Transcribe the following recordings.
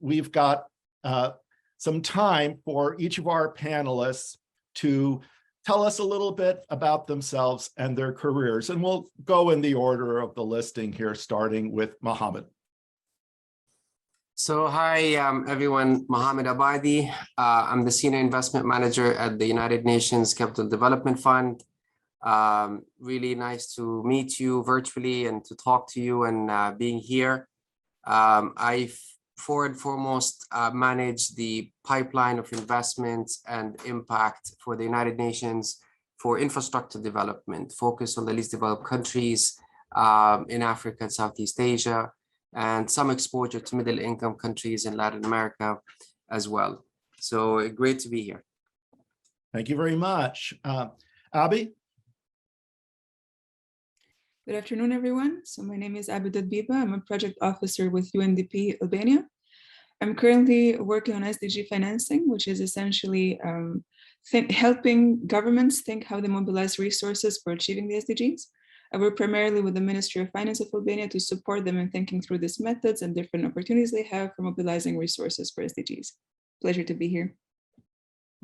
we've got some time for each of our panelists to tell us a little bit about themselves and their careers. And we'll go in the order of the listing here, starting with Mohammad. So hi, everyone. Mohammad Abbadi. I'm the Senior Investment Manager at the United Nations Capital Development Fund. Really nice to meet you virtually and to talk to you and being here. I foremost manage the pipeline of investments and impact for the United Nations for infrastructure development, focused on the least developed countries in Africa and Southeast Asia, and some exposure to middle income countries in Latin America as well. So great to be here. Thank you very much. Abby? Good afternoon, everyone. So my name is Dodbiba. I'm a project officer with UNDP Albania. I'm currently working on SDG financing, which is essentially helping governments think how they mobilize resources for achieving the SDGs. I work primarily with the Ministry of Finance of Albania to support them in thinking through these methods and different opportunities they have for mobilizing resources for SDGs. Pleasure to be here.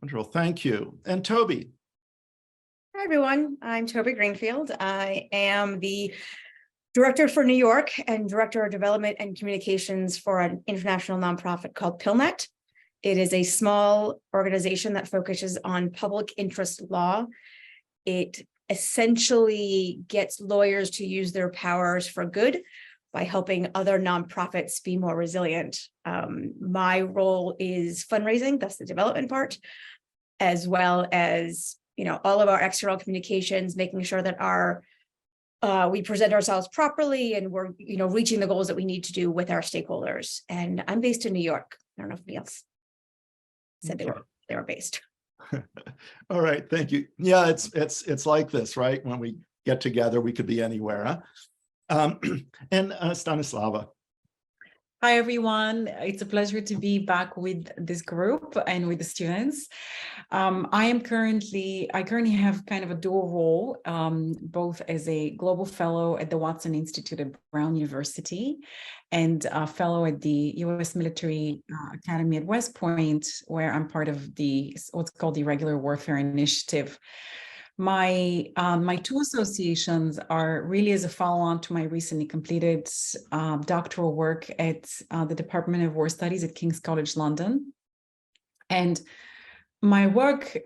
Wonderful, thank you. And Toby? Hi, everyone. I'm Toby Greenfield. I am the Director for New York and Director of Development and Communications for an international nonprofit called PILnet. It is a small organization that focuses on public interest law. It essentially gets lawyers to use their powers for good by helping other nonprofits be more resilient. My role is fundraising, that's the development part, as well as all of our external communications, making sure that we present ourselves properly and we're reaching the goals that we need to do with our stakeholders. And I'm based in New York. I don't know if anybody else said they were based. All right, thank you. Yeah, it's like this, right? When we get together, we could be anywhere, huh? And Stanislava. Hi, everyone. It's a pleasure to be back with this group and with the students. I currently have kind of a dual role, both as a global fellow at the Watson Institute at Brown University and a fellow at the U.S. Military Academy at West Point, where I'm part of what's called the Irregular Warfare Initiative. My two associations are really as a follow-on to my recently completed doctoral work at the Department of War Studies at King's College London. And my work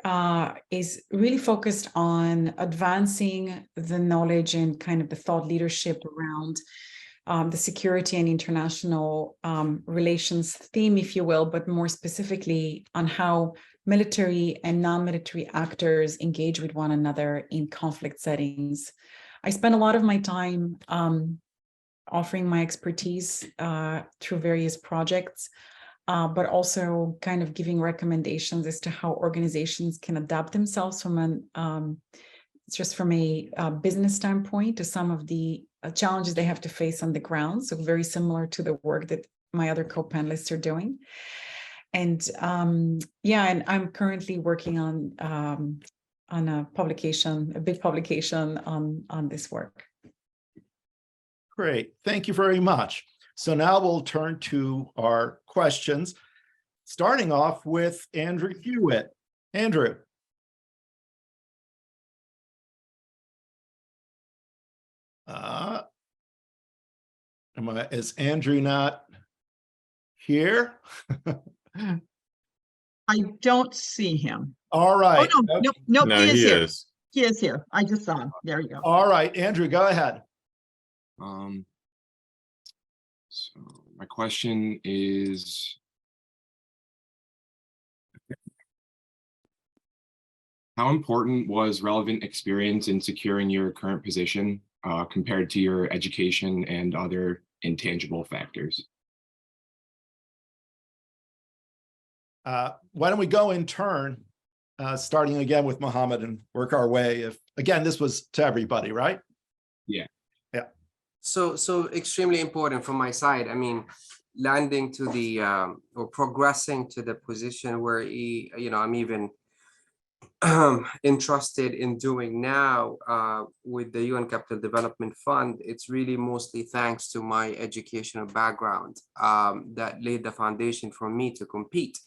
is really focused on advancing the knowledge and kind of the thought leadership around the security and international relations theme, if you will, but more specifically on how military and non-military actors engage with one another in conflict settings. I spend a lot of my time offering my expertise through various projects, but also kind of giving recommendations as to how organizations can adapt themselves from a business standpoint to some of the challenges they have to face on the ground. So very similar to the work that my other co-panelists are doing. And and I'm currently working on a big publication on this work. Great, thank you very much. So now we'll turn to our questions, starting off with Andrew Hewitt. Andrew. Is Andrew not here? I don't see him. All right. Oh, no, No, he is. He is here. I just saw him. There you go. All right, Andrew, go ahead. So my question is, how important was relevant experience in securing your current position compared to your education and other intangible factors? Why don't we go in turn, starting again with Mohammad and work our way. Again, this was to everybody, right? Yeah. Yeah. So extremely important from my side. I mean, landing to the or progressing to the position where I'm even entrusted in doing now with the UN Capital Development Fund, it's really mostly thanks to my educational background that laid the foundation for me to compete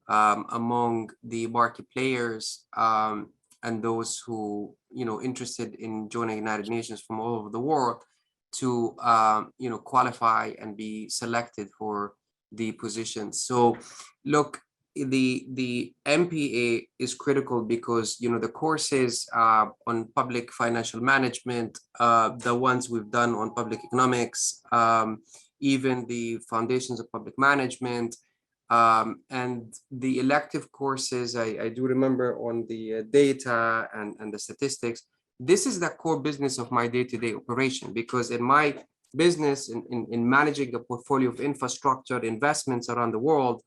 among the market players and those who, interested in joining United Nations from all over the world to, qualify and be selected for the positions. So look, the MPA is critical because, the courses on public financial management, the ones we've done on public economics, even the foundations of public management, and the elective courses, I do remember on the data and the statistics. This is the core business of my day-to-day operation, because in my business, in managing a portfolio of infrastructure investments around the world,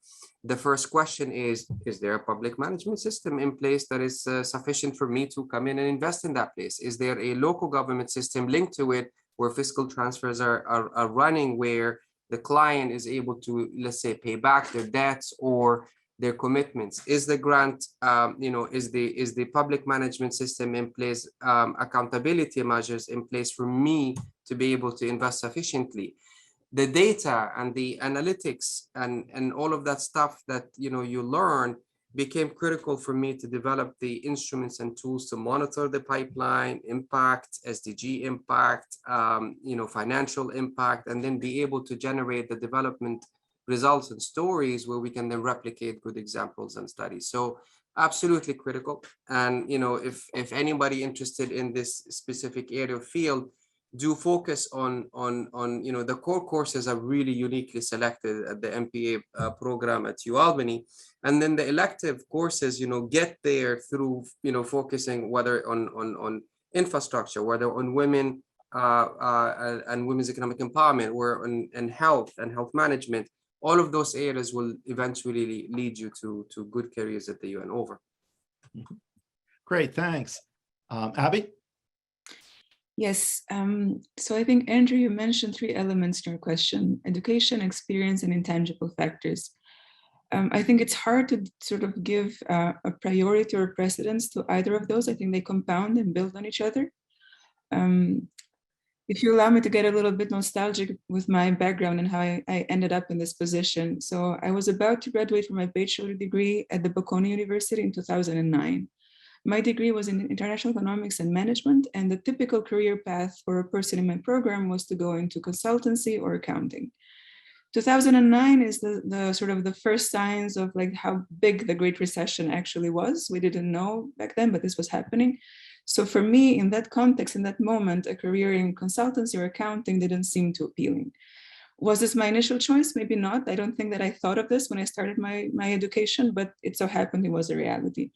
the first question is there a public management system in place that is sufficient for me to come in and invest in that place? Is there a local government system linked to it where fiscal transfers are running, where the client is able to, let's say, pay back their debts or their commitments? Is the grant, is the public management system in place, accountability measures in place for me to be able to invest sufficiently? The data and the analytics and all of that stuff that you learn became critical for me to develop the instruments and tools to monitor the pipeline impact, SDG impact, financial impact, and then be able to generate the development results and stories where we can then replicate good examples and studies. So absolutely critical. And if anybody interested in this specific area of field, do focus on the core courses are really uniquely selected at the MPA program at UAlbany, and then the elective courses get there through focusing whether on infrastructure, whether on women and women's economic empowerment, or on health and health management. All of those areas will eventually lead you to good careers at the UN. Over. Great, thanks. Abby? Yes, so I think, Andrew, you mentioned three elements in your question: education, experience, and intangible factors. I think it's hard to sort of give a priority or precedence to either of those. I think they compound and build on each other. If you allow me to get a little bit nostalgic with my background and how I ended up in this position. So I was about to graduate from my bachelor degree at the Bocconi University in 2009. My degree was in international economics and management, and the typical career path for a person in my program was to go into consultancy or accounting. 2009 is the sort of the first signs of like how big the Great Recession actually was. We didn't know back then, but this was happening. So for me, in that context, in that moment, a career in consultancy or accounting didn't seem too appealing. Was this my initial choice? Maybe not. I don't think that I thought of this when I started my education, but it so happened it was a reality.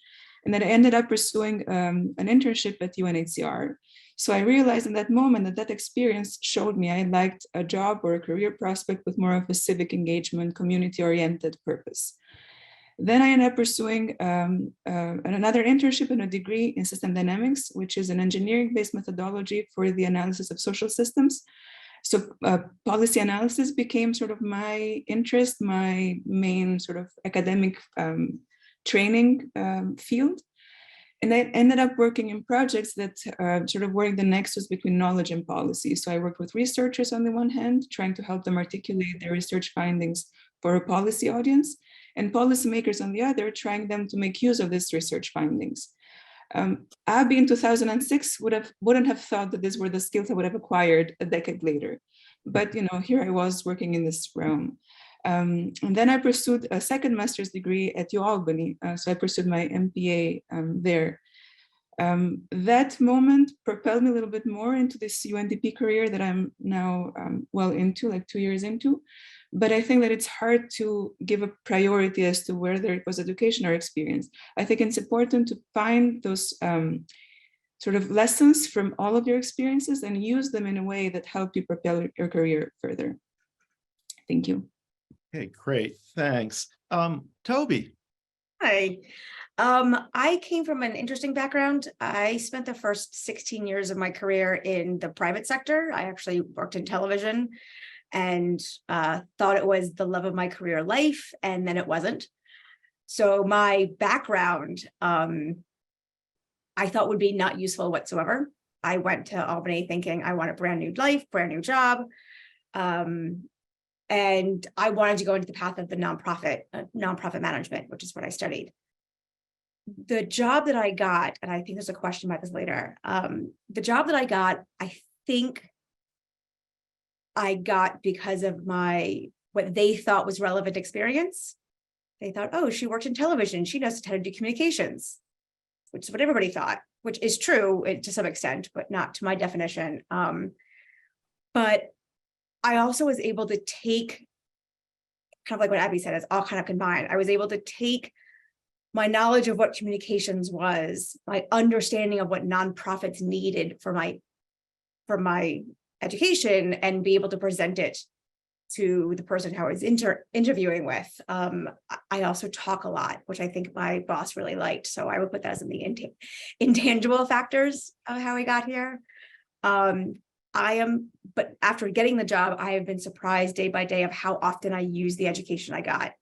And then I ended up pursuing an internship at UNHCR. So I realized in that moment that experience showed me I liked a job or a career prospect with more of a civic engagement, community-oriented purpose. Then I ended up pursuing another internship and a degree in system dynamics, which is an engineering-based methodology for the analysis of social systems. So policy analysis became sort of my interest, my main sort of academic training field. And I ended up working in projects that sort of were the nexus between knowledge and policy. So I worked with researchers on the one hand, trying to help them articulate their research findings for a policy audience, and policymakers on the other, trying them to make use of this research findings. Abby in 2006 wouldn't have thought that these were the skills I would have acquired a decade later. But here I was working in this realm. And then I pursued a second master's degree at UAlbany. So I pursued my MPA there. That moment propelled me a little bit more into this UNDP career that I'm now well into, like 2 years into. But I think that it's hard to give a priority as to whether it was education or experience. I think it's important to find those sort of lessons from all of your experiences and use them in a way that help you propel your career further. Thank you. Okay, great, thanks. Toby. Hi. I came from an interesting background. I spent the first 16 years of my career in the private sector. I actually worked in television and thought it was the love of my career life, and then it wasn't. So my background I thought would be not useful whatsoever. I went to Albany thinking I want a brand new life, brand new job. And I wanted to go into the path of the nonprofit management, which is what I studied. The job that I got, and I think there's a question about this later. The job that I got, I think I got because of what they thought was relevant experience. They thought, oh, she worked in television. She knows how to do communications, which is what everybody thought, which is true to some extent, but not to my definition. But I also was able to take, kind of like what Abby said, it's all kind of combined. I was able to take my knowledge of what communications was, my understanding of what nonprofits needed for my education, and be able to present it to the person who I was interviewing with. I also talk a lot, which I think my boss really liked. So I would put that as in the intangible factors of how I got here. But after getting the job, I have been surprised day by day of how often I use the education I got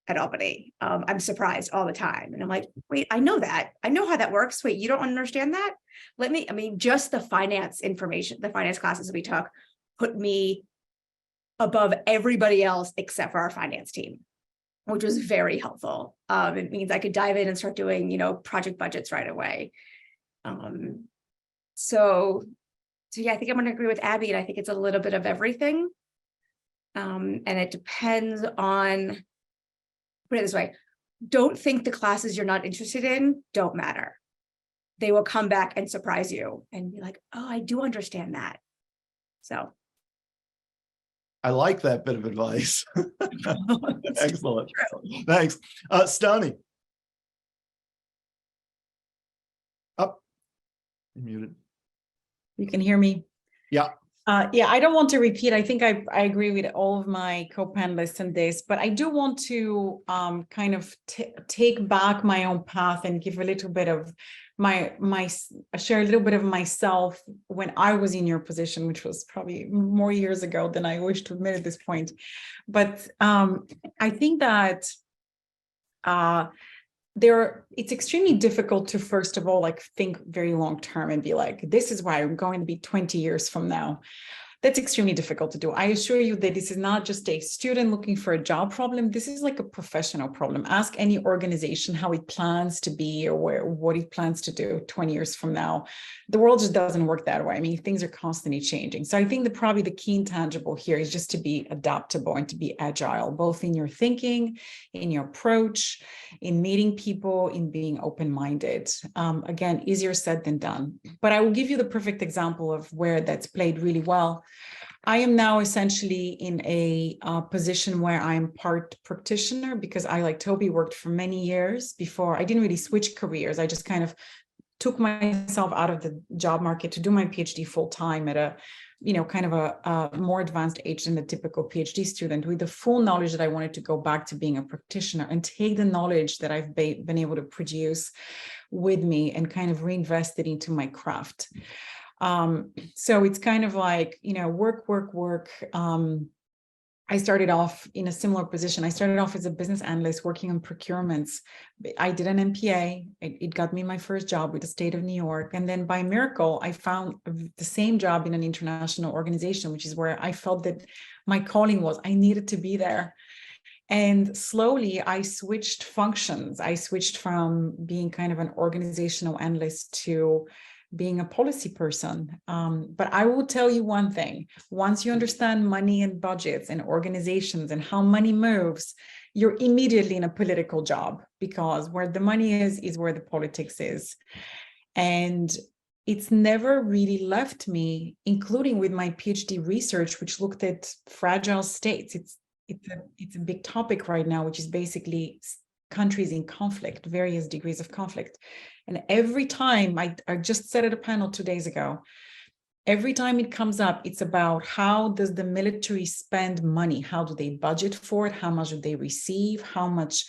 at Albany. I'm surprised all the time. And I'm like, wait, I know that. I know how that works. Wait, you don't understand that? Just the finance information, the finance classes we took put me above everybody else except for our finance team, which was very helpful. It means I could dive in and start doing, project budgets right away. So yeah, I think I'm going to agree with Abby, and I think it's a little bit of everything. And it depends on, put it this way, don't think the classes you're not interested in don't matter. They will come back and surprise you and be like, oh, I do understand that. So. I like that bit of advice. Excellent. Thanks. Stani. Up. You're muted. You can hear me? Yeah. Yeah, I don't want to repeat. I think I agree with all of my co-panelists in this, but I do want to kind of take back my own path and give a little bit of share a little bit of myself when I was in your position, which was probably more years ago than I wish to admit at this point. But I think that it's extremely difficult to, first of all, think very long term and be like, this is why I'm going to be 20 years from now. That's extremely difficult to do. I assure you that this is not just a student looking for a job problem. This is like a professional problem. Ask any organization how it plans to be or what it plans to do 20 years from now. The world just doesn't work that way. I mean, things are constantly changing. So I think that probably the key intangible here is just to be adaptable and to be agile, both in your thinking, in your approach, in meeting people, in being open-minded. Again, easier said than done. But I will give you the perfect example of where that's played really well. I am now essentially in a position where I'm part practitioner because I, like Toby, worked for many years before. I didn't really switch careers. I just kind of took myself out of the job market to do my PhD full time at a, kind of a more advanced age than the typical PhD student, with the full knowledge that I wanted to go back to being a practitioner and take the knowledge that I've been able to produce with me and kind of reinvest it into my craft. So it's kind of like, work. I started off in a similar position. I started off as a business analyst working on procurements. I did an MPA. It got me my first job with the state of New York. And then by miracle, I found the same job in an international organization, which is where I felt that my calling was. I needed to be there. And slowly I switched functions. I switched from being kind of an organizational analyst to being a policy person. But I will tell you one thing, once you understand money and budgets and organizations and how money moves, you're immediately in a political job, because where the money is where the politics is. And it's never really left me, including with my PhD research, which looked at fragile states. It's a big topic right now, which is basically countries in conflict, various degrees of conflict. And every time, I just said at a panel 2 days ago, every time it comes up, it's about how does the military spend money? How do they budget for it? How much do they receive? How much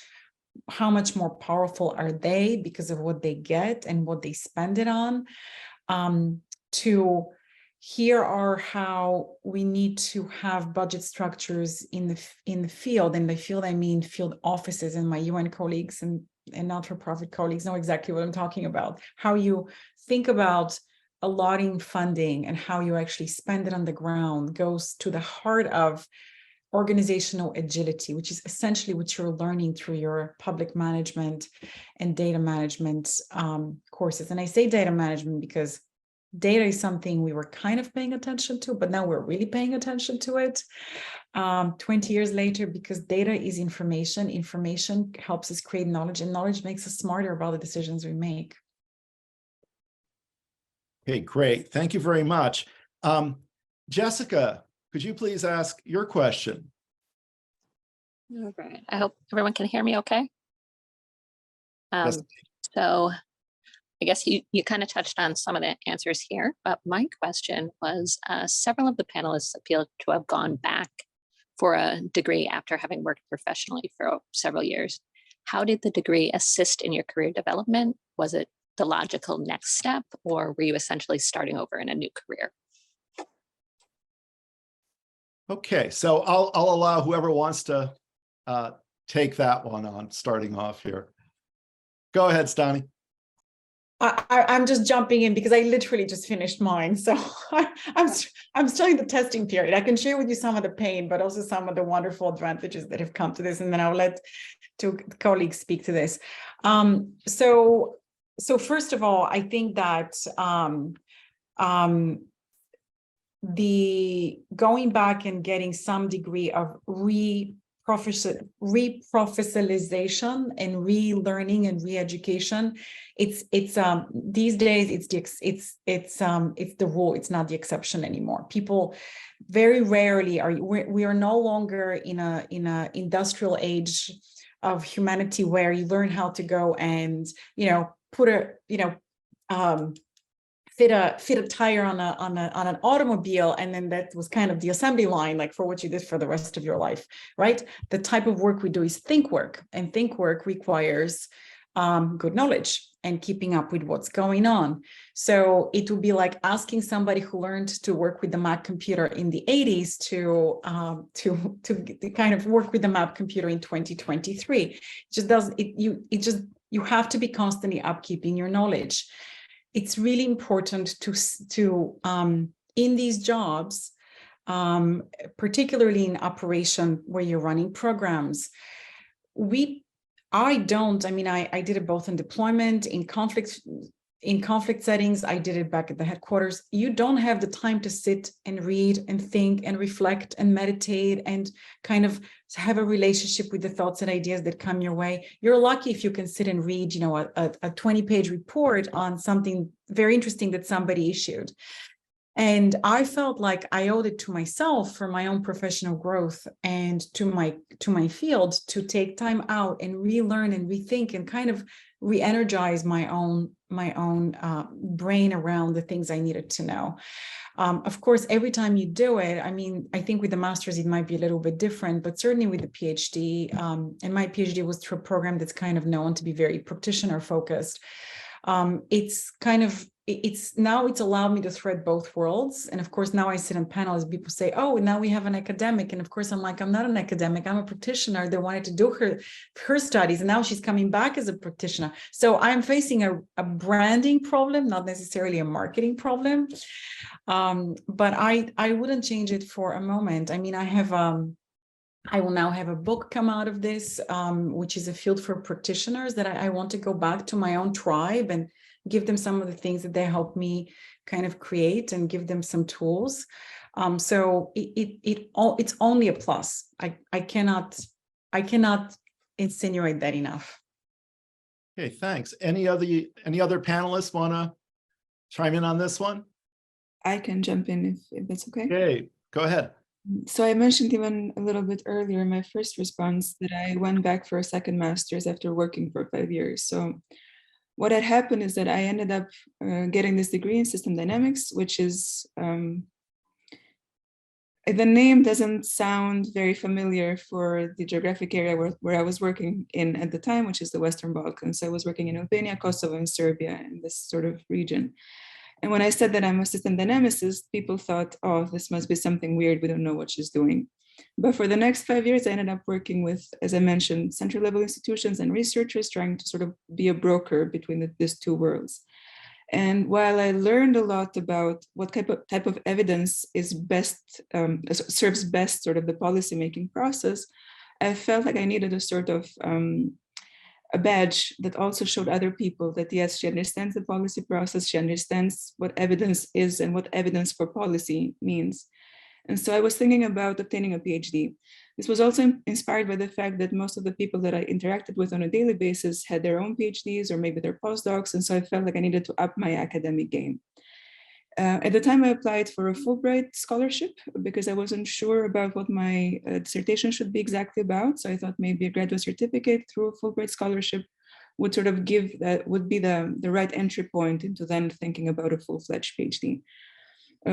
more powerful are they because of what they get and what they spend it on? Here are how we need to have budget structures in the field. And by field, I mean field offices and my UN colleagues and and not-for-profit colleagues know exactly what I'm talking about. How you think about allotting funding and how you actually spend it on the ground goes to the heart of organizational agility, which is essentially what you're learning through your public management and data management courses. And I say data management because data is something we were kind of paying attention to, but now we're really paying attention to it 20 years later, because data is information. Information helps us create knowledge, and knowledge makes us smarter about the decisions we make. Okay, great. Thank you very much. Jessica, could you please ask your question? All right. I hope everyone can hear me okay. Yes. So I guess you kind of touched on some of the answers here, but my question was, several of the panelists appear to have gone back for a degree after having worked professionally for several years. How did the degree assist in your career development? Was it the logical next step, or were you essentially starting over in a new career? Okay, so I'll allow whoever wants to take that one on, starting off here. Go ahead, Stani. I'm just jumping in because I literally just finished mine. So I'm still in the testing period. I can share with you some of the pain, but also some of the wonderful advantages that have come to this. And then I'll let two colleagues speak to this. So first of all, I think that the going back and getting some degree of reprofessionalization and relearning and re-education, it's these days it's the rule, it's not the exception anymore. People very rarely we are no longer in a industrial age of humanity where you learn how to go and put a fit a tire on an automobile, and then that was kind of the assembly line, like for what you did for the rest of your life, right? The type of work we do is think work, and think work requires good knowledge and keeping up with what's going on. So it would be like asking somebody who learned to work with the Mac computer in the 80s to kind of work with the Mac computer in 2023. You have to be constantly upkeeping your knowledge. It's really important to in these jobs, particularly in operation where you're running programs. I did it both in deployment, in conflict settings. I did it back at the headquarters. You don't have the time to sit and read and think and reflect and meditate and kind of have a relationship with the thoughts and ideas that come your way. You're lucky if you can sit and read, a 20-page report on something very interesting that somebody issued. And I felt like I owed it to myself for my own professional growth and to my field to take time out and relearn and rethink and kind of re-energize my own brain around the things I needed to know. Of course, every time you do it, I think with the master's, it might be a little bit different, but certainly with the PhD, and my PhD was through a program that's kind of known to be very practitioner focused. It's allowed me to thread both worlds. And of course, now I sit on panels, people say, oh, now we have an academic. And of course, I'm like, I'm not an academic, I'm a practitioner that wanted to do her studies. And now she's coming back as a practitioner. So I'm facing a branding problem, not necessarily a marketing problem. But I wouldn't change it for a moment. I will now have a book come out of this, which is a field for practitioners that I want to go back to my own tribe and give them some of the things that they helped me kind of create and give them some tools. So it's only a plus. I cannot insinuate that enough. Okay, thanks. Any other panelists want to chime in on this one? I can jump in if that's okay. Okay, go ahead. So I mentioned even a little bit earlier in my first response that I went back for a second master's after working for 5 years. So what had happened is that I ended up getting this degree in system dynamics, which is, the name doesn't sound very familiar for the geographic area where I was working in at the time, which is the Western Balkans. So I was working in Albania, Kosovo, and Serbia in this sort of region. And when I said that I'm a system dynamicist, people thought, oh, this must be something weird. We don't know what she's doing. But for the next 5 years, I ended up working with, as I mentioned, central level institutions and researchers, trying to sort of be a broker between these two worlds. And while I learned a lot about what type of evidence is best, serves best sort of the policymaking process, I felt like I needed a sort of a badge that also showed other people that yes, she understands the policy process, she understands what evidence is and what evidence for policy means. And so I was thinking about obtaining a PhD. This was also inspired by the fact that most of the people that I interacted with on a daily basis had their own PhDs or maybe their postdocs. And so I felt like I needed to up my academic game. At the time I applied for a Fulbright scholarship because I wasn't sure about what my dissertation should be exactly about. So I thought maybe a graduate certificate through a Fulbright scholarship would sort of give that, would be the right entry point into then thinking about a full-fledged PhD.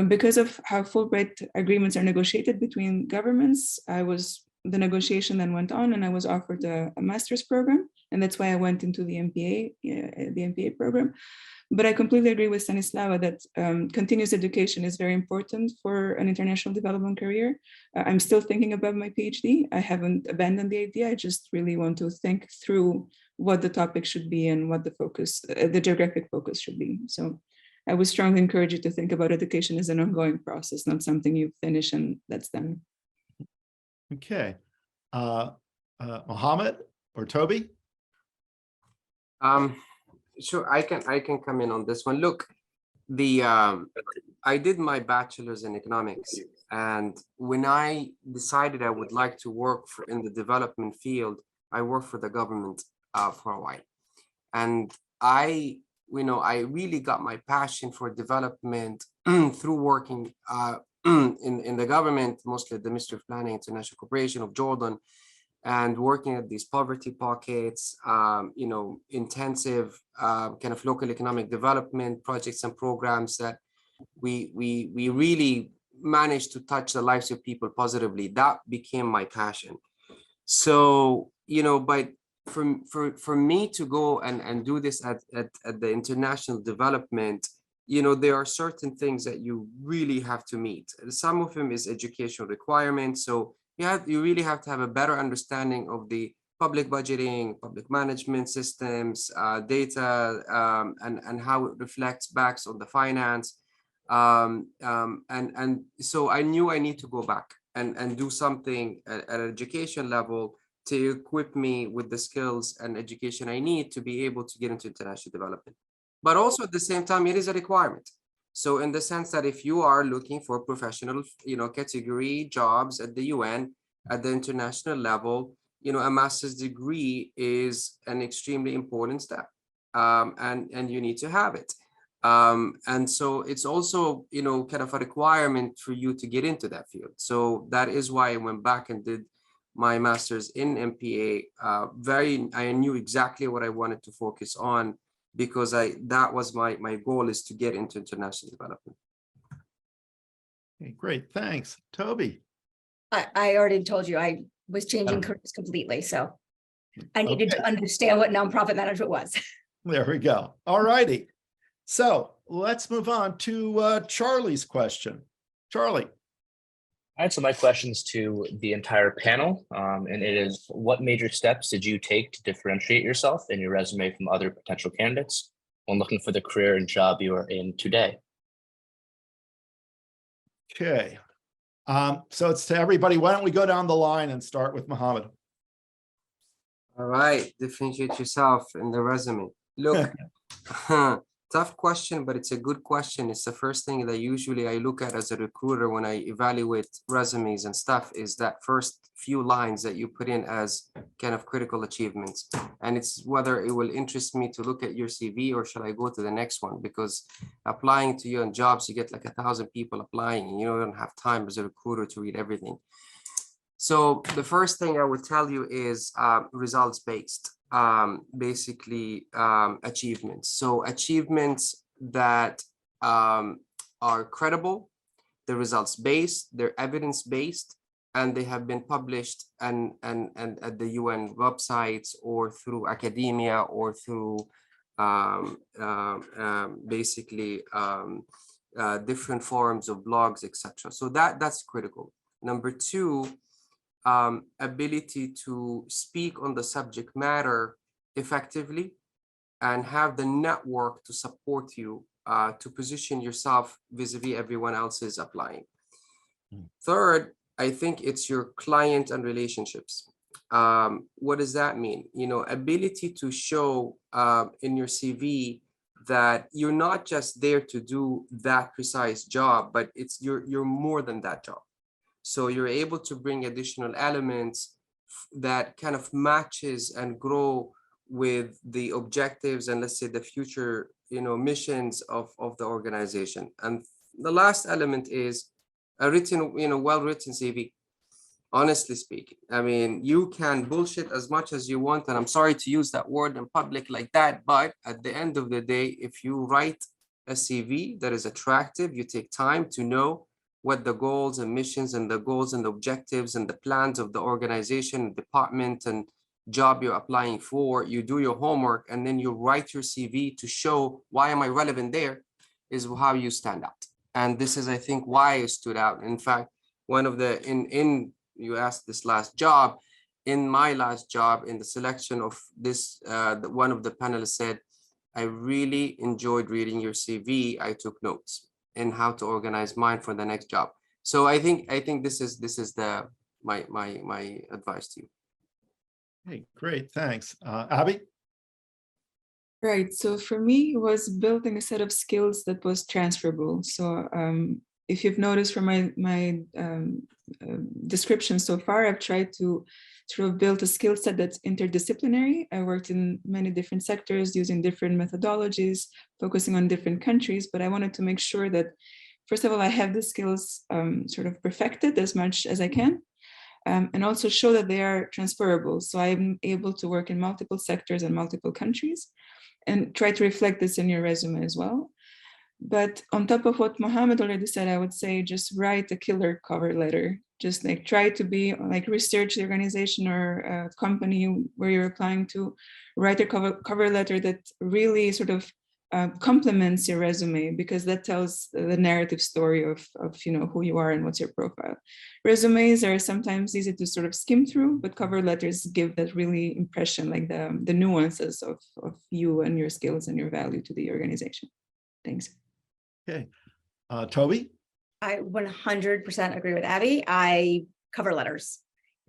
Because of how Fulbright agreements are negotiated between governments, the negotiation then went on and I was offered a master's program. And that's why I went into the MPA program. But I completely agree with Stanislava that continuous education is very important for an international development career. I'm still thinking about my PhD. I haven't abandoned the idea. I just really want to think through what the topic should be and what the focus, the geographic focus should be. So I would strongly encourage you to think about education as an ongoing process, not something you finish and that's done. Okay. Mohammad or Toby? Sure, I can come in on this one. Look, I did my bachelor's in economics, and when I decided I would like to work in the development field, I worked for the government for a while, and I really got my passion for development through working in the government, mostly the Ministry of Planning, International Cooperation of Jordan, and working at these poverty pockets, intensive kind of local economic development projects and programs that we really managed to touch the lives of people positively. That became my passion. So, but for me to go and do this at the international development, there are certain things that you really have to meet. Some of them is educational requirements. So you really have to have a better understanding of the public budgeting, public management systems, data, and how it reflects back on the finance. And so I knew I need to go back and do something at an education level to equip me with the skills and education I need to be able to get into international development. But also at the same time, it is a requirement. So in the sense that if you are looking for professional, category jobs at the UN, at the international level, a master's degree is an extremely important step, and you need to have it. And so it's also, kind of a requirement for you to get into that field. So that is why I went back and did my master's in MPA. I knew exactly what I wanted to focus on, because that was my goal, is to get into international development. Okay, great, thanks. Toby? I already told you I was changing careers completely, so I needed to understand what nonprofit management was. There we go. All righty. So let's move on to Charlie's question. Charlie. All right, so my question's to the entire panel, and it is, what major steps did you take to differentiate yourself and your resume from other potential candidates when looking for the career and job you are in today? Okay, so it's to everybody. Why don't we go down the line and start with Mohammad? All right, differentiate yourself in the resume. Look, tough question, but it's a good question. It's the first thing that usually I look at as a recruiter when I evaluate resumes and stuff, is that first few lines that you put in as kind of critical achievements. And it's whether it will interest me to look at your CV or should I go to the next one, because applying to you on jobs, you get like 1,000 people applying and you don't have time as a recruiter to read everything. So the first thing I would tell you is results-based. Basically achievements. So achievements that are credible, they're results-based, they're evidence-based, and they have been published and at the UN websites or through academia or through basically different forms of blogs, etc. So that's critical. Number two ability to speak on the subject matter effectively and have the network to support you to position yourself vis-a-vis everyone else is applying. Third, I think it's your client and relationships. What does that mean? You know, ability to show in your CV that you're not just there to do that precise job, but it's you're more than that job. So you're able to bring additional elements that kind of matches and grow with the objectives and, let's say, the future, you know, missions of the organization. And the last element is a written, you know, well-written CV. Honestly speaking, I mean, you can bullshit as much as you want, and I'm sorry to use that word in public like that, but at the end of the day, if you write a CV that is attractive, you take time to know what the goals and missions and the goals and the objectives and the plans of the organization, department, and job you're applying for, you do your homework, and then you write your CV to show why am I relevant there, is how you stand out. And this is, I think, why I stood out. In fact, one of the, you asked this last job, in my last job, in the selection of this, one of the panelists said, I really enjoyed reading your CV. I took notes in how to organize mine for the next job. So I think this is the my advice to you. Hey, great, thanks. Abby? Right. So for me, it was building a set of skills that was transferable. So if you've noticed from my description so far, I've tried to sort of build a skill set that's interdisciplinary. I worked in many different sectors using different methodologies, focusing on different countries, but I wanted to make sure that, first of all, I have the skills sort of perfected as much as I can, and also show that they are transferable. So I'm able to work in multiple sectors and multiple countries, and try to reflect this in your resume as well. But on top of what Mohammad already said, I would say just write a killer cover letter. Just like try to be like research the organization or company where you're applying to, write a cover letter that really sort of complements your resume, because that tells the narrative story of you know who you are and what's your profile. Resumes are sometimes easy to sort of skim through, but cover letters give that really impression, like the nuances of you and your skills and your value to the organization. Thanks. Okay, Toby? I 100% agree with Abby. Cover letters,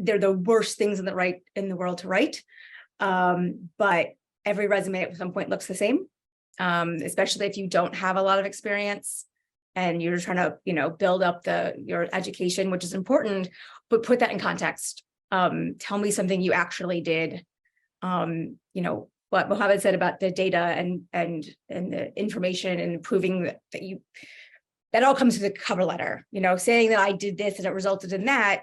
they're the worst things in the world to write. But every resume at some point looks the same, especially if you don't have a lot of experience and you're trying to, you know, build up your education, which is important, but put that in context. Tell me something you actually did. You know, what Mohammad said about the data and the information and proving that all comes to the cover letter. You know, saying that I did this and it resulted in that,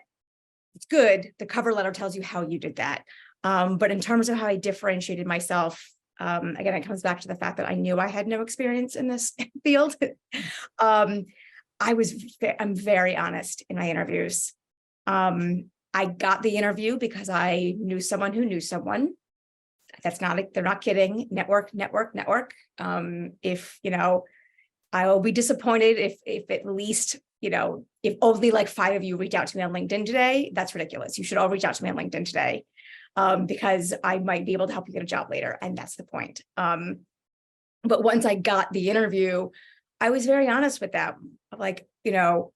it's good. The cover letter tells you how you did that. But in terms of how I differentiated myself, again, it comes back to the fact that I knew I had no experience in this field. I'm very honest in my interviews. I got the interview because I knew someone who knew someone. That's not, they're not kidding. Network. If, you know, I will be disappointed if at least, you know, if only like 5 of you reach out to me on LinkedIn today, that's ridiculous. You should all reach out to me on LinkedIn today, because I might be able to help you get a job later. And that's the point. But once I got the interview, I was very honest with them. Like, you know,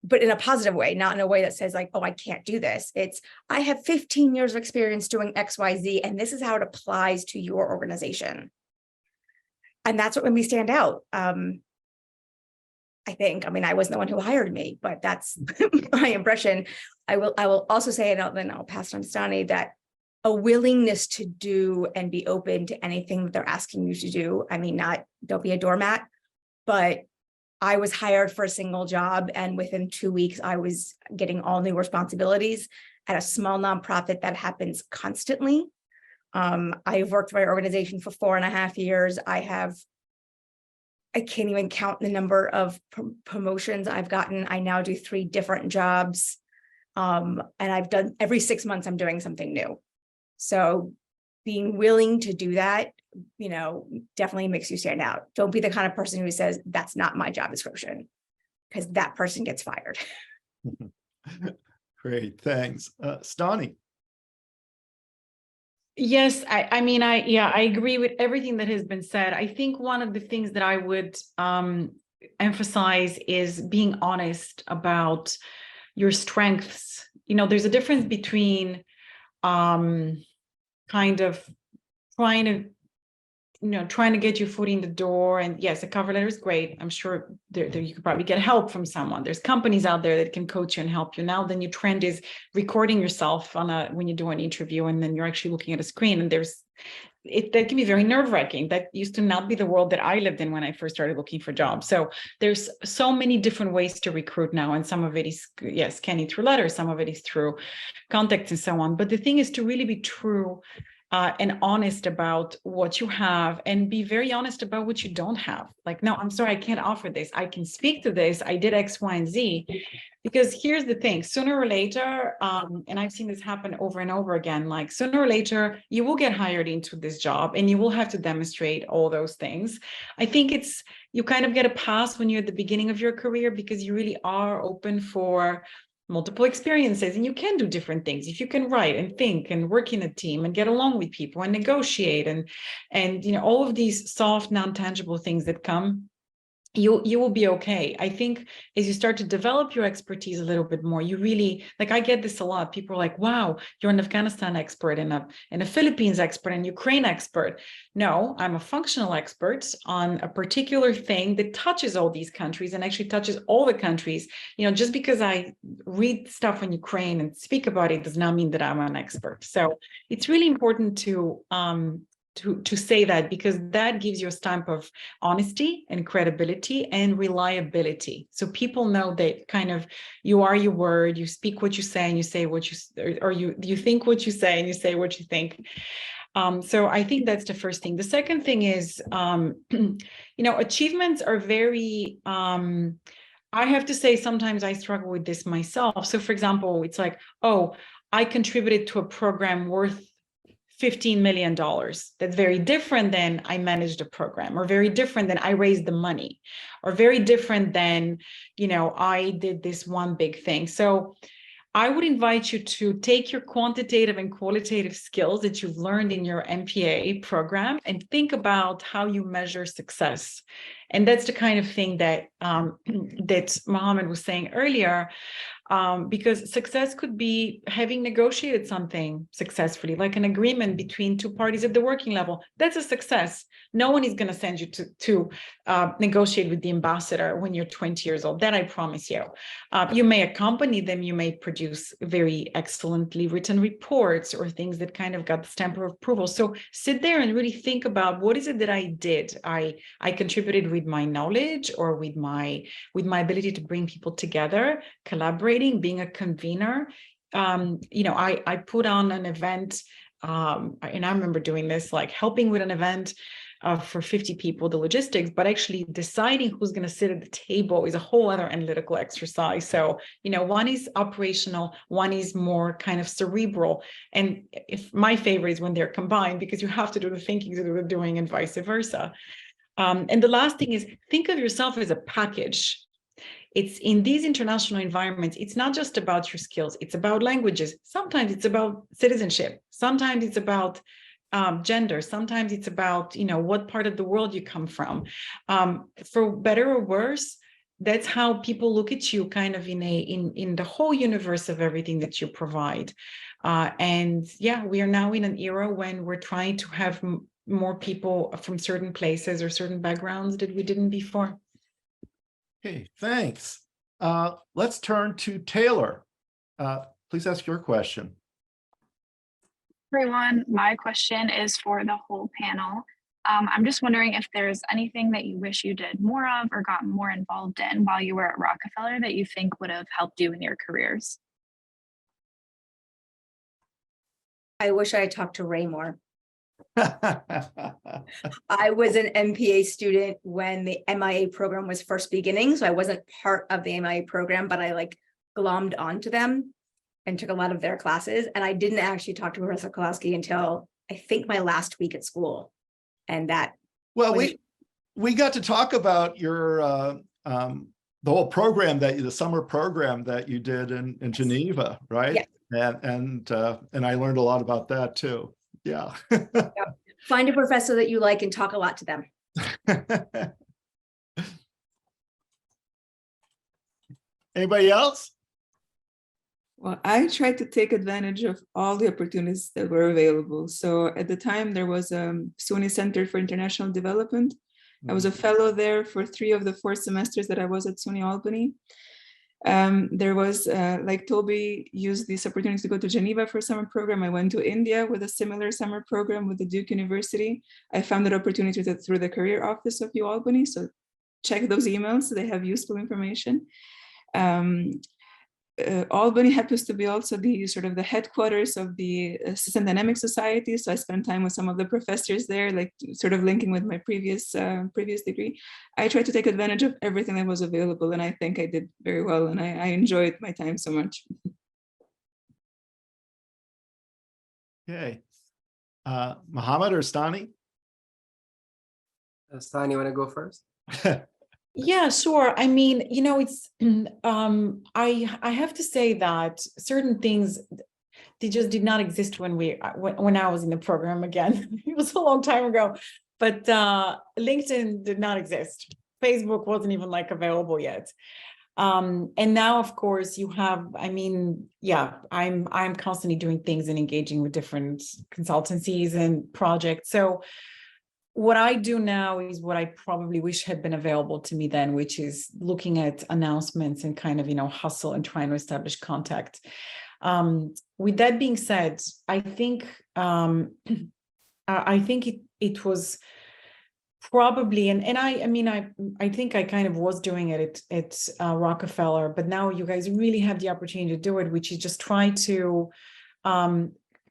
but in a positive way, not in a way that says like, oh, I can't do this. It's, I have 15 years of experience doing X, Y, Z, and this is how it applies to your organization. And that's what made me stand out. I think, I mean, I wasn't the one who hired me, but that's my impression. I will also say, and then I'll pass it on to Stani, that a willingness to do and be open to anything that they're asking you to do. I mean, don't be a doormat, but I was hired for a single job, and within 2 weeks, I was getting all new responsibilities at a small nonprofit that happens constantly. I've worked for my organization for 4.5 years. I can't even count the number of promotions I've gotten. I now do 3 different jobs. And I've done, every 6 months, I'm doing something new. So being willing to do that, you know, definitely makes you stand out. Don't be the kind of person who says, that's not my job description, because that person gets fired. Great, thanks. Stani? Yes, I mean, I agree with everything that has been said. I think one of the things that I would emphasize is being honest about your strengths. You know, there's a difference between kind of trying to get your foot in the door. And yes, a cover letter is great. I'm sure there you could probably get help from someone. There's companies out there that can coach you and help you. Now the new trend is recording yourself when you do an interview, and then you're actually looking at a screen, and that can be very nerve-wracking. That used to not be the world that I lived in when I first started looking for jobs. So there's so many different ways to recruit now, and some of it is, yes, scanning through letters, some of it is through contacts and so on. But the thing is to really be true and honest about what you have, and be very honest about what you don't have. Like, no, I'm sorry, I can't offer this. I can speak to this. I did X, Y, and Z. Because here's the thing, sooner or later, and I've seen this happen over and over again, like sooner or later, you will get hired into this job and you will have to demonstrate all those things. I think you kind of get a pass when you're at the beginning of your career, because you really are open for multiple experiences, and you can do different things. If you can write and think and work in a team and get along with people and negotiate and you know, all of these soft, non-tangible things that come, you will be okay. I think as you start to develop your expertise a little bit more, you really, like, I get this a lot. People are like, wow, you're an Afghanistan expert and a Philippines expert and Ukraine expert. No, I'm a functional expert on a particular thing that touches all these countries and actually touches all the countries. You know, just because I read stuff in Ukraine and speak about it does not mean that I'm an expert. So it's really important to say that, because that gives you a stamp of honesty and credibility and reliability. So people know that kind of you are your word, you speak what you say and you say what you think what you say and you say what you think. So I think that's the first thing. The second thing is, you know, achievements are very, I have to say, sometimes I struggle with this myself. So for example, it's like, oh, I contributed to a program worth $15 million. That's very different than I managed a program, or very different than I raised the money, or very different than, you know, I did this one big thing. So I would invite you to take your quantitative and qualitative skills that you've learned in your MPA program and think about how you measure success. And that's the kind of thing that that Mohammad was saying earlier. Because success could be having negotiated something successfully, like an agreement between two parties at the working level. That's a success. No one is going to send you to negotiate with the ambassador when you're 20 years old. That I promise you. You may accompany them. You may produce very excellently written reports or things that kind of got the stamp of approval. So sit there and really think about, what is it that I did? I contributed with my knowledge, or with my ability to bring people together, collaborating, being a convener. You know, I put on an event, and I remember doing this, like helping with an event for 50 people, the logistics, but actually deciding who's going to sit at the table is a whole other analytical exercise. So, you know, one is operational, one is more kind of cerebral. And if my favorite is when they're combined, because you have to do the thinking to do the doing, and vice versa. And the last thing is, think of yourself as a package. It's in these international environments, it's not just about your skills, it's about languages. Sometimes it's about citizenship. Sometimes it's about gender. Sometimes it's about, you know, what part of the world you come from. For better or worse, that's how people look at you, kind of in the whole universe of everything that you provide. And yeah, we are now in an era when we're trying to have more people from certain places or certain backgrounds that we didn't before. Okay, thanks. Let's turn to Taylor. Please ask your question. Everyone, my question is for the whole panel. I'm just wondering if there's anything that you wish you did more of or got more involved in while you were at Rockefeller that you think would have helped you in your careers. I wish I had talked to Ray more. I was an MPA student when the MIA program was first beginning, so I wasn't part of the MIA program, but I like glommed onto them and took a lot of their classes. And I didn't actually talk to Professor Kowalski until I think my last week at school. And that, well, we got to talk about your the whole program the summer program that you did in Geneva, right? Yes. And I learned a lot about that too. Yeah. Find a professor that you like and talk a lot to them. Anybody else? Well, I tried to take advantage of all the opportunities that were available. So at the time, there was a SUNY Center for International Development. I was a fellow there for 3 of the 4 semesters that I was at SUNY Albany. There was, like Toby used this opportunity to go to Geneva for a summer program. I went to India with a similar summer program with the Duke University. I found that opportunity through the career office of U Albany. So check those emails, they have useful information. Albany happens to be also the sort of the headquarters of the System Dynamics Society. So I spent time with some of the professors there, like sort of linking with my previous degree. I tried to take advantage of everything that was available, and I think I did very well, and I enjoyed my time so much. Okay. Mohammad or Stani? Stani, you want to go first? Yeah, sure. I mean, it's I have to say that certain things, they just did not exist when I was in the program again. It was a long time ago, but LinkedIn did not exist. Facebook wasn't even available yet. And now, of course, you have, I'm constantly doing things and engaging with different consultancies and projects. So what I do now is what I probably wish had been available to me then, which is looking at announcements and kind of, hustle and trying to establish contact. With that being said, I think it was probably, and I think I kind of was doing it at Rockefeller, but now you guys really have the opportunity to do it, which is just try to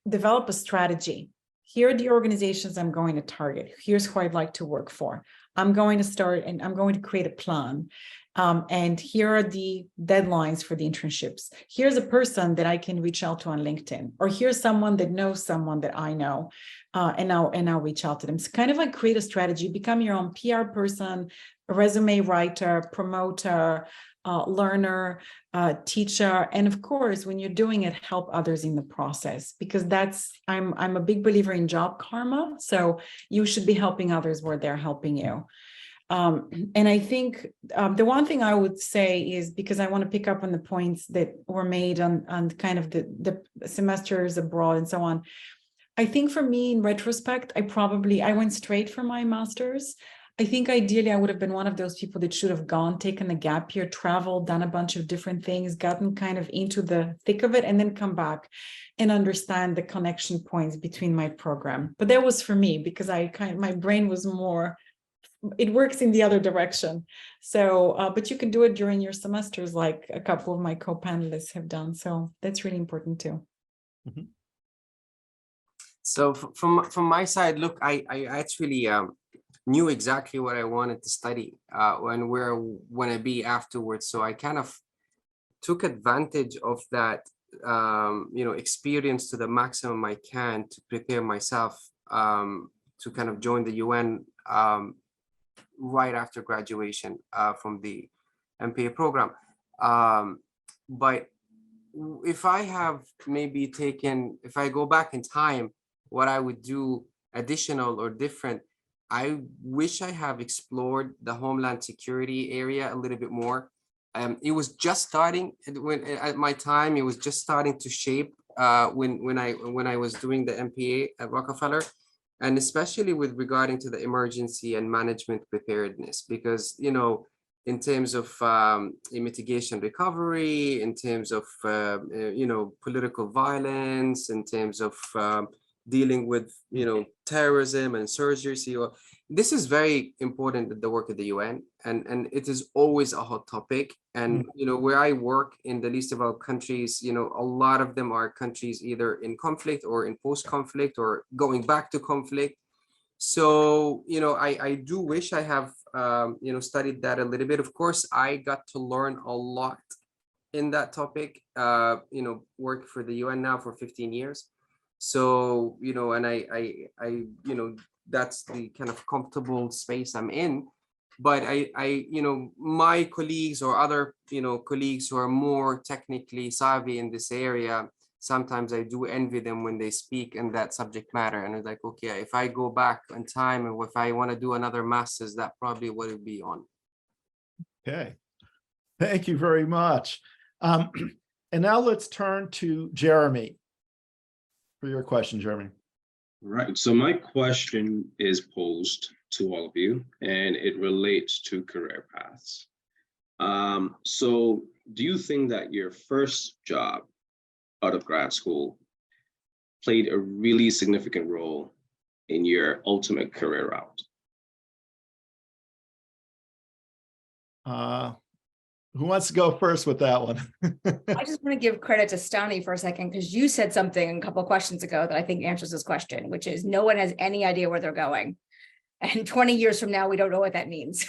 develop a strategy. Here are the organizations I'm going to target. Here's who I'd like to work for. I'm going to start and I'm going to create a plan. And here are the deadlines for the internships. Here's a person that I can reach out to on LinkedIn, or here's someone that knows someone that I know, and I'll reach out to them. So kind of create a strategy, become your own PR person, a resume writer, promoter, learner, teacher, and of course, when you're doing it, help others in the process, because I'm a big believer in job karma. So you should be helping others where they're helping you. And I think the one thing I would say is, because I want to pick up on the points that were made on kind of the semesters abroad and so on. I think for me, in retrospect, I went straight for my master's. I think ideally I would have been one of those people that should have gone, taken a gap year, traveled, done a bunch of different things, gotten kind of into the thick of it, and then come back and understand the connection points between my program. But that was for me, because my brain was more, it works in the other direction. So, but you can do it during your semesters, like a couple of my co-panelists have done. So that's really important too. Mm-hmm. So from my side, look, I actually knew exactly what I wanted to study and where I want to be afterwards. So I kind of took advantage of that, experience to the maximum I can to prepare myself to kind of join the UN right after graduation from the MPA program. But if I have if I go back in time, what I would do additional or different, I wish I have explored the Homeland Security area a little bit more. It was just starting at my time. It was just starting to shape when I was doing the MPA at Rockefeller, and especially with regarding to the emergency and management preparedness, because in terms of mitigation recovery, in terms of political violence, in terms of dealing with terrorism and insurgency, this is very important, the work of the UN, and it is always a hot topic. And where I work in the least developed countries, a lot of them are countries either in conflict or in post-conflict or going back to conflict. So I do wish I have studied that a little bit. Of course, I got to learn a lot in that topic, work for the UN now for 15 years. So, and I that's the kind of comfortable space I'm in. But my colleagues or other, colleagues who are more technically savvy in this area, sometimes I do envy them when they speak in that subject matter. And it's like, okay, if I go back in time and if I want to do another master's, that probably what it would be on. Okay, thank you very much. And now let's turn to Jeremy for your question, Jeremy. Right. So my question is posed to all of you, and it relates to career paths. So do you think that your first job out of grad school played a really significant role in your ultimate career route? Who wants to go first with that one? I just want to give credit to Stani for a second, because you said something a couple of questions ago that I think answers this question, which is no one has any idea where they're going. And 20 years from now, we don't know what that means.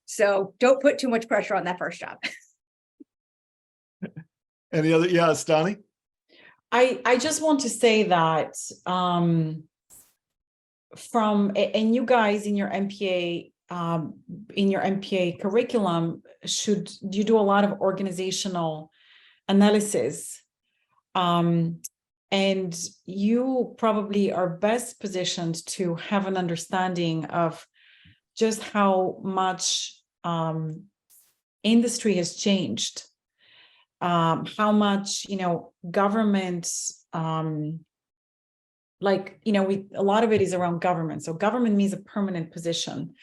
So don't put too much pressure on that first job. Any other? Yeah, Stani? I just want to say that and you guys in your MPA curriculum, you do a lot of organizational analysis, and you probably are best positioned to have an understanding of just how much industry has changed, how much government, a lot of it is around government. So government means a permanent position,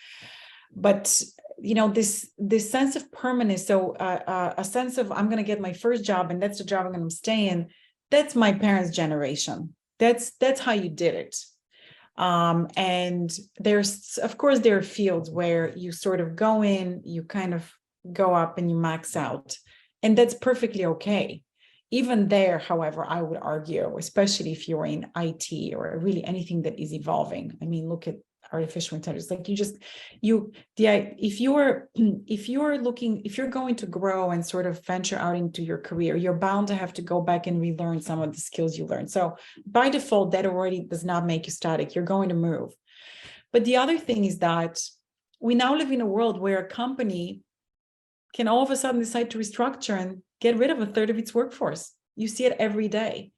but this sense of permanence. So a sense of I'm going to get my first job and that's the job I'm going to stay in. That's my parents' generation. That's how you did it. And there's, of course, there are fields where you sort of go in, you kind of go up and you max out, and that's perfectly okay. Even there, however, I would argue, especially if you're in IT or really anything that is evolving. I mean, look at artificial intelligence. Like if you're going to grow and sort of venture out into your career, you're bound to have to go back and relearn some of the skills you learned. So by default, that already does not make you static. You're going to move. But the other thing is that we now live in a world where a company can all of a sudden decide to restructure and get rid of a third of its workforce. You see it every day.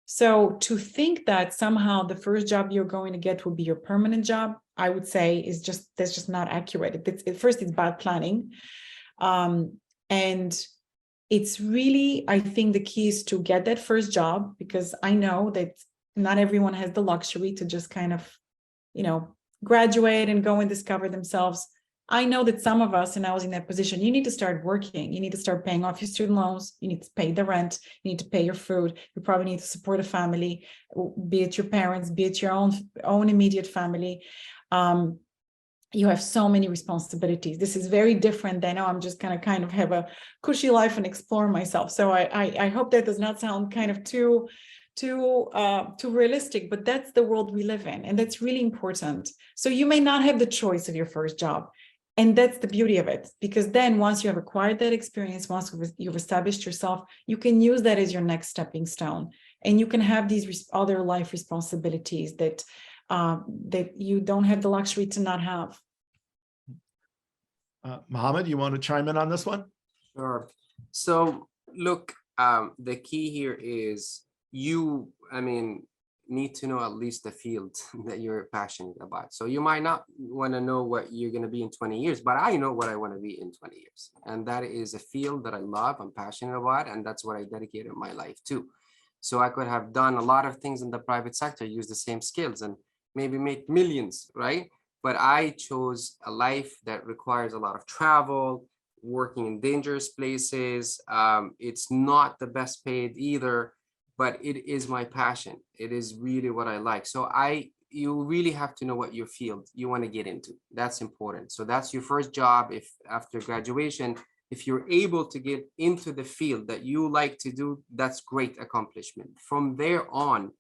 So to think that somehow the first job you're going to get will be your permanent job, I would say that's just not accurate. First, it's bad planning. And it's really, I think the key is to get that first job, because I know that not everyone has the luxury to just kind of, graduate and go and discover themselves. I know that some of us, and I was in that position, you need to start working. You need to start paying off your student loans. You need to pay the rent. You need to pay your food. You probably need to support a family, be it your parents, be it your own immediate family. You have so many responsibilities. This is very different than, I'm just going to kind of have a cushy life and explore myself. So I hope that does not sound kind of too realistic, but that's the world we live in. And that's really important. So you may not have the choice of your first job. And that's the beauty of it, because then once you have acquired that experience, once you've established yourself, you can use that as your next stepping stone. And you can have these other life responsibilities that you don't have the luxury to not have. Mohammad, you want to chime in on this one? Sure. So look, the key here is need to know at least the field that you're passionate about. So you might not want to know what you're going to be in 20 years, but I know what I want to be in 20 years. And that is a field that I love, I'm passionate about, and that's what I dedicated my life to. So I could have done a lot of things in the private sector, use the same skills and maybe make millions, right? But I chose a life that requires a lot of travel, working in dangerous places. It's not the best paid either, but it is my passion. It is really what I like. So you really have to know what your field you want to get into. That's important. So that's your first job. If after graduation, if you're able to get into the field that you like to do, that's great accomplishment. From there on,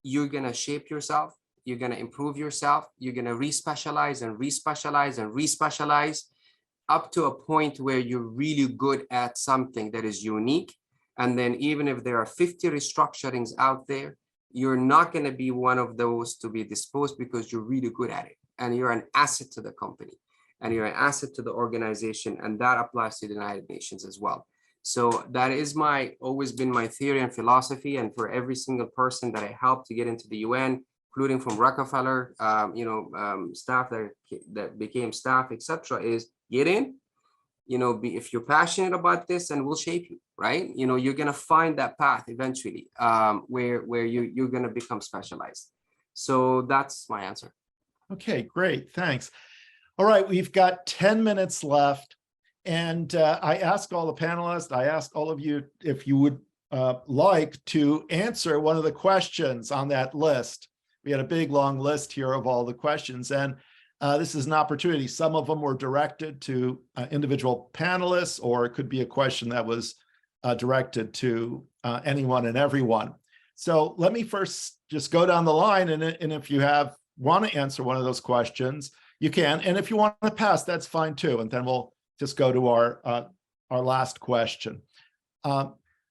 you're going to shape yourself. You're going to improve yourself. You're going to respecialize and respecialize and respecialize up to a point where you're really good at something that is unique. And then even if there are 50 restructurings out there, you're not going to be one of those to be disposed because you're really good at it. and you're an asset to the company, and you're an asset to the organization, and that applies to the United Nations as well. So that is always been my theory and philosophy. And for every single person that I helped to get into the UN, including from Rockefeller, staff that became staff, etc., is get in, if you're passionate about this, and we'll shape you, right? You're gonna find that path eventually, where you're gonna become specialized. So that's my answer. Okay, great, thanks. All right, we've got 10 minutes left. And I ask all the panelists, I ask all of you if you would like to answer one of the questions on that list. We had a big, long list here of all the questions, and this is an opportunity. Some of them were directed to individual panelists, or it could be a question that was directed to anyone and everyone. So let me first just go down the line, and if you want to answer one of those questions, you can. And if you want to pass, that's fine too. And then we'll just go to our last question.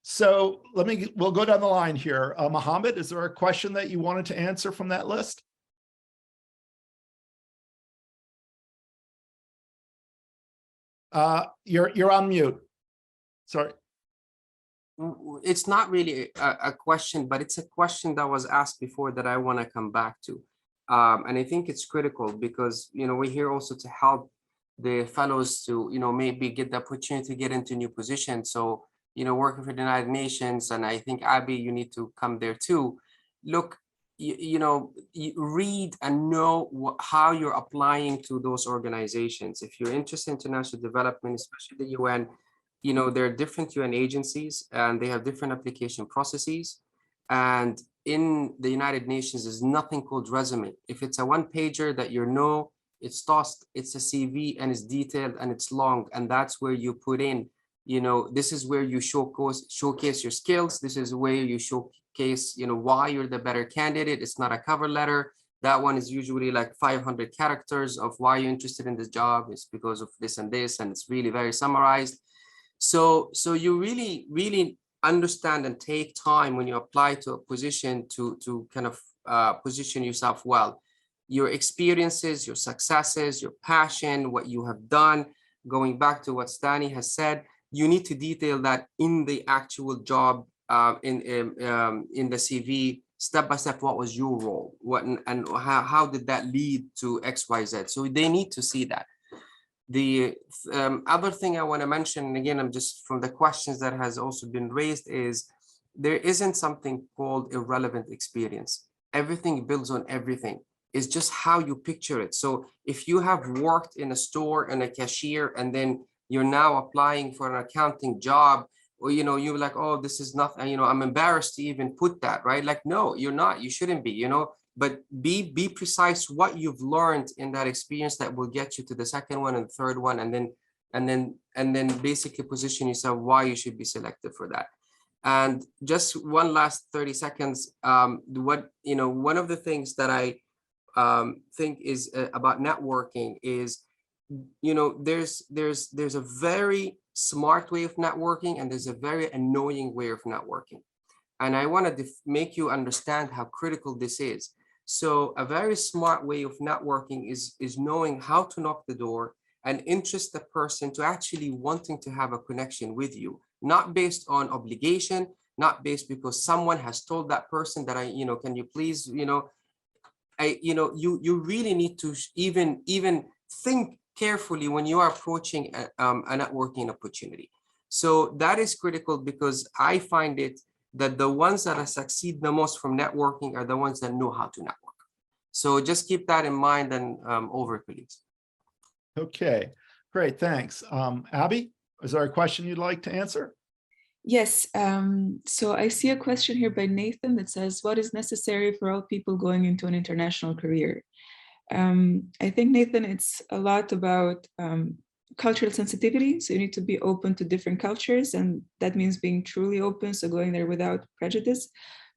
So we'll go down the line here. Mohammad, is there a question that you wanted to answer from that list? You're on mute. Sorry. It's not really a question, but it's a question that was asked before that I want to come back to. And I think it's critical because, we're here also to help the fellows to, maybe get the opportunity to get into new positions. So, working for the United Nations, and I think Abby, you need to come there too. Look, you read and know how you're applying to those organizations. If you're interested in international development, especially the UN, there are different UN agencies and they have different application processes. And in the United Nations, there's nothing called resume. If it's a one-pager that it's tossed, it's a CV, and it's detailed and it's long, and that's where you put in, this is where you showcase your skills. This is where you showcase, why you're the better candidate. It's not a cover letter. That one is usually like 500 characters of why you're interested in this job. It's because of this and this, and it's really very summarized. So you really, really understand and take time when you apply to a position to kind of position yourself well. Your experiences, your successes, your passion, what you have done, going back to what Stani has said, you need to detail that in the actual job, in the CV, step by step. What was your role? And how did that lead to X, Y, Z? So they need to see that. The other thing I want to mention, and again, I'm just from the questions that has also been raised, is there isn't something called irrelevant experience. Everything builds on everything. It's just how you picture it. So if you have worked in a store and a cashier, and then you're now applying for an accounting job, or you're like, oh, this is not, I'm embarrassed to even put that, right? Like, no, you're not. You shouldn't be, but be precise what you've learned in that experience that will get you to the second one and third one, and then basically position yourself why you should be selected for that. And just one last 30 seconds. One of the things that I think is about networking is, there's a very smart way of networking, and there's a very annoying way of networking. And I want to make you understand how critical this is. So a very smart way of networking is knowing how to knock the door and interest the person to actually wanting to have a connection with you, not based on obligation, not based because someone has told that person that can you please, you really need to even think carefully when you are approaching a networking opportunity. So that is critical, because I find it that the ones that succeed the most from networking are the ones that know how to network. So just keep that in mind, and over, colleagues. Okay, great, thanks. Abby, is there a question you'd like to answer? Yes, so I see a question here by Nathan that says, what is necessary for all people going into an international career? I think, Nathan, it's a lot about cultural sensitivity. So you need to be open to different cultures, and that means being truly open, so going there without prejudice,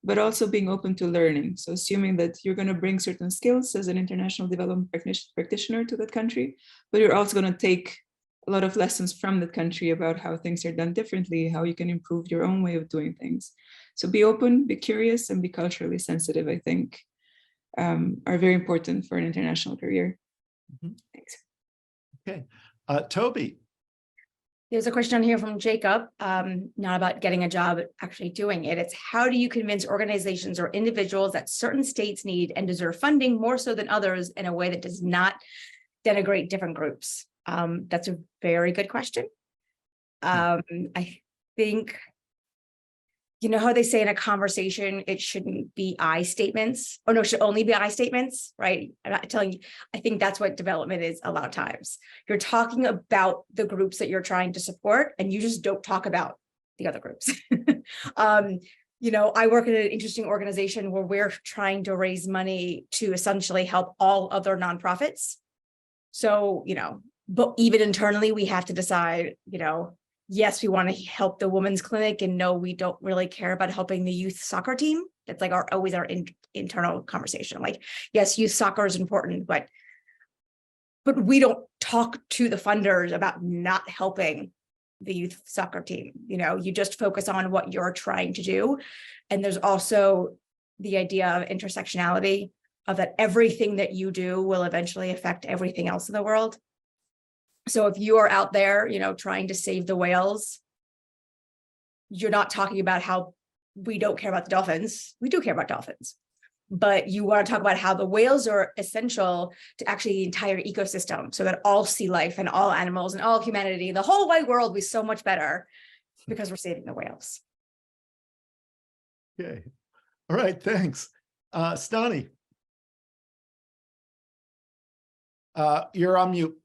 but also being open to learning. So assuming that you're going to bring certain skills as an international development practitioner to that country, but you're also going to take a lot of lessons from that country about how things are done differently, how you can improve your own way of doing things. So be open, be curious, and be culturally sensitive, I think. are very important for an international career. Mhm. Thanks. Okay, Toby. There's a question on here from Jacob, not about getting a job, but actually doing it. It's how do you convince organizations or individuals that certain states need and deserve funding more so than others in a way that does not denigrate different groups? That's a very good question. I think, you know how they say in a conversation, it shouldn't be I statements, or no, it should only be I statements, right? I'm not telling you, I think that's what development is a lot of times. You're talking about the groups that you're trying to support, and you just don't talk about the other groups. You know, I work in an interesting organization where we're trying to raise money to essentially help all other nonprofits. So, you know, but even internally, we have to decide, you know, yes, we want to help the women's clinic, and no, we don't really care about helping the youth soccer team. That's like always our internal conversation. Like, yes, youth soccer is important, but we don't talk to the funders about not helping the youth soccer team. You know, you just focus on what you're trying to do. And there's also the idea of intersectionality, of that everything that you do will eventually affect everything else in the world. So if you are out there, you know, trying to save the whales, you're not talking about how we don't care about the dolphins. We do care about dolphins, but you want to talk about how the whales are essential to actually the entire ecosystem, so that all sea life and all animals and all humanity, the whole wide world, will be so much better because we're saving the whales. Okay. All right, thanks. Stani. You're on mute.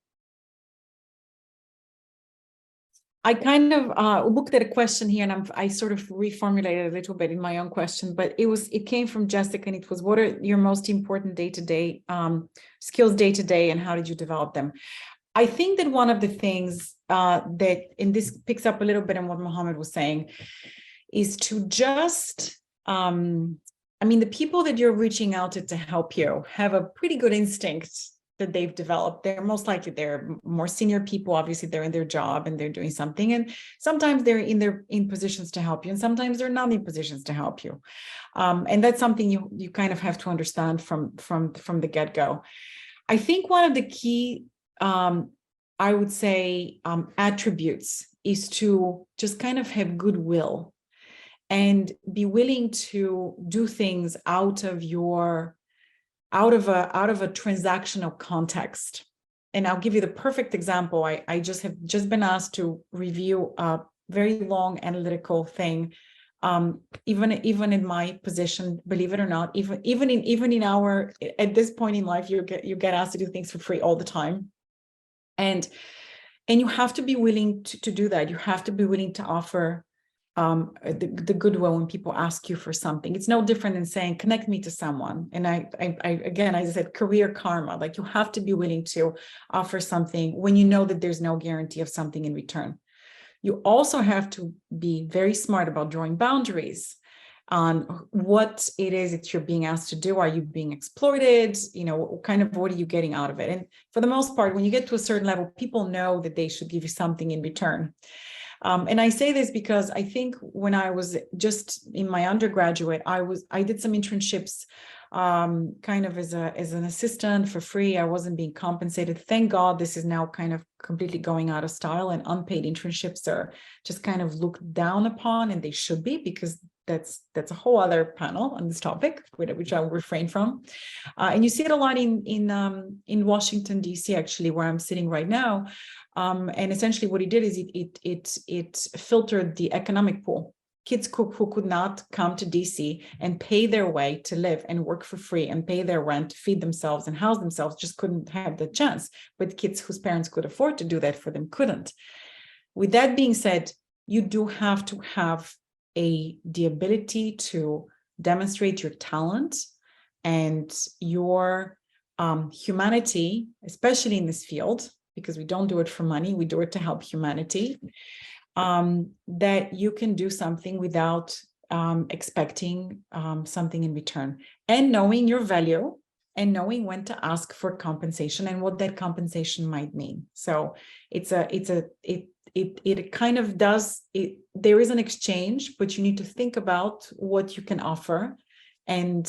I kind of looked at a question here, and I sort of reformulated a little bit in my own question, but it came from Jessica, and it was, what are your most important day-to-day skills day-to-day, and how did you develop them? I think that one of the things that, and this picks up a little bit on what Mohammad was saying, is to just, I mean, the people that you're reaching out to help you have a pretty good instinct that they've developed. They're most likely, they're more senior people. Obviously, they're in their job and they're doing something. And sometimes they're in positions to help you, and sometimes they're not in positions to help you. And that's something you kind of have to understand from the get-go. I think one of the key, I would say, attributes is to just kind of have goodwill and be willing to do things out of a transactional context. And I'll give you the perfect example. I have just been asked to review a very long analytical thing. Even in my position, believe it or not, even in our, at this point in life, you get asked to do things for free all the time. And you have to be willing to do that. You have to be willing to offer the goodwill when people ask you for something. It's no different than saying, connect me to someone. And I again, as I said, career karma, like you have to be willing to offer something when you know that there's no guarantee of something in return. You also have to be very smart about drawing boundaries on what it is that you're being asked to do. Are you being exploited? You know, what are you getting out of it? And for the most part, when you get to a certain level, people know that they should give you something in return. And I say this because I think when I was just in my undergraduate, I did some internships kind of as an assistant for free. I wasn't being compensated. Thank God this is now kind of completely going out of style, and unpaid internships are just kind of looked down upon, and they should be, because that's a whole other panel on this topic, which I will refrain from. And you see it a lot in Washington, D.C., actually, where I'm sitting right now. And essentially what it did is it filtered the economic pool. Kids who could not come to DC and pay their way to live and work for free and pay their rent, feed themselves and house themselves, just couldn't have the chance. But kids whose parents could afford to do that for them couldn't. With that being said, you do have to have the ability to demonstrate your talent and your humanity, especially in this field, because we don't do it for money, we do it to help humanity, that you can do something without expecting something in return, and knowing your value and knowing when to ask for compensation and what that compensation might mean. So it kind of does, there is an exchange, but you need to think about what you can offer and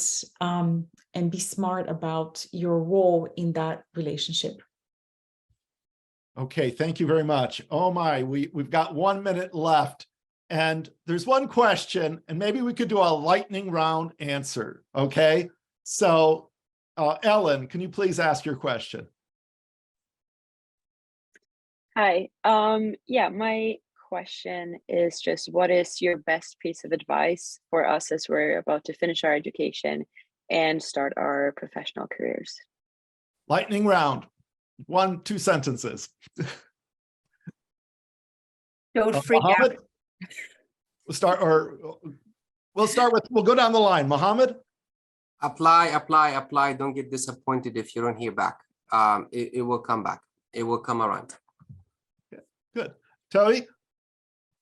and be smart about your role in that relationship. Okay, thank you very much. Oh my, we've got 1 minute left. And there's one question, and maybe we could do a lightning round answer, okay? So, Ellen, can you please ask your question? Hi, yeah, my question is just what is your best piece of advice for us as we're about to finish our education and start our professional careers? Lightning round, 1, 2 sentences. Don't freak out. Mohammad? We'll go down the line. Mohammad? Apply. Don't get disappointed if you don't hear back. It will come back. It will come around. Good. Toby?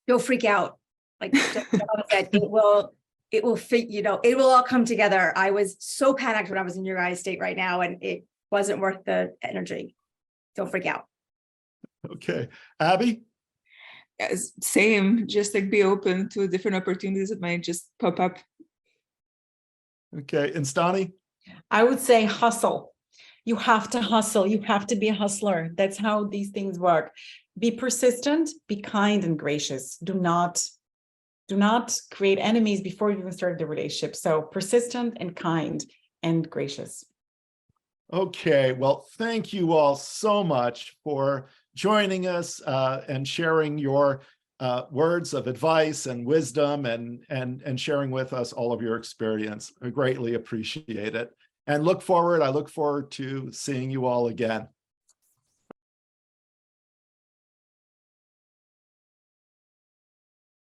Don't freak out. Like Jonathan said, it will fit, it will all come together. I was so panicked when I was in your guys' state right now, and it wasn't worth the energy. Don't freak out. Okay. Abby? Same, just like be open to different opportunities that might just pop up. Okay. And Stani? I would say hustle. You have to hustle. You have to be a hustler. That's how these things work. Be persistent, be kind and gracious. Do not create enemies before you even start the relationship. So persistent and kind and gracious. Okay, well, thank you all so much for joining us and sharing your words of advice and wisdom and sharing with us all of your experience. I greatly appreciate it. And I look forward to seeing you all again.